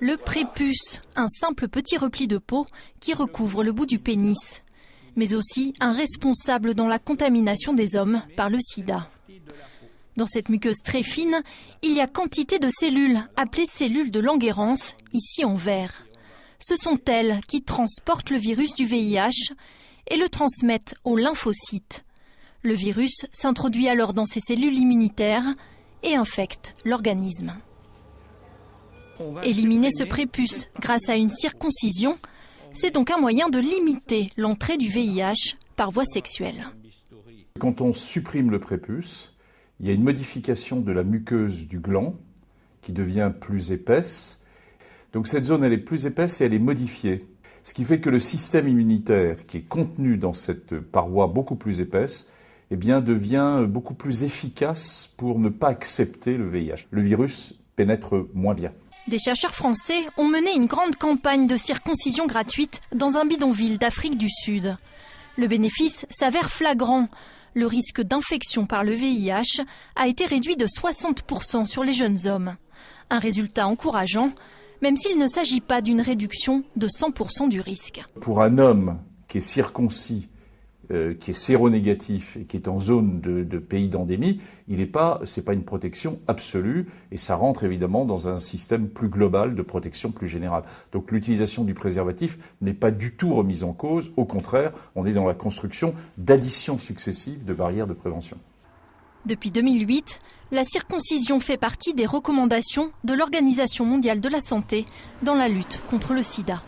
Le prépuce, un simple petit repli de peau qui recouvre le bout du pénis, mais aussi un responsable dans la contamination des hommes par le sida. Dans cette muqueuse très fine, il y a quantité de cellules, appelées cellules de Langerhans, ici en vert. Ce sont elles qui transportent le virus du VIH et le transmettent aux lymphocytes. Le virus s'introduit alors dans ces cellules immunitaires et infecte l'organisme. Éliminer ce prépuce grâce à une circoncision, c'est donc un moyen de limiter l'entrée du VIH par voie sexuelle. Quand on supprime le prépuce, il y a une modification de la muqueuse du gland qui devient plus épaisse. Donc cette zone, elle est plus épaisse et elle est modifiée. Ce qui fait que le système immunitaire qui est contenu dans cette paroi beaucoup plus épaisse, eh bien, devient beaucoup plus efficace pour ne pas accepter le VIH. Le virus pénètre moins bien. Des chercheurs français ont mené une grande campagne de circoncision gratuite dans un bidonville d'Afrique du Sud. Le bénéfice s'avère flagrant. Le risque d'infection par le VIH a été réduit de 60% sur les jeunes hommes. Un résultat encourageant, même s'il ne s'agit pas d'une réduction de 100% du risque. Pour un homme qui est circoncis, qui est séronégatif et qui est en zone de pays d'endémie, c'est pas une protection absolue et ça rentre évidemment dans un système plus global de protection plus générale. Donc l'utilisation du préservatif n'est pas du tout remise en cause, au contraire, on est dans la construction d'additions successives de barrières de prévention. Depuis 2008, la circoncision fait partie des recommandations de l'Organisation mondiale de la santé dans la lutte contre le sida.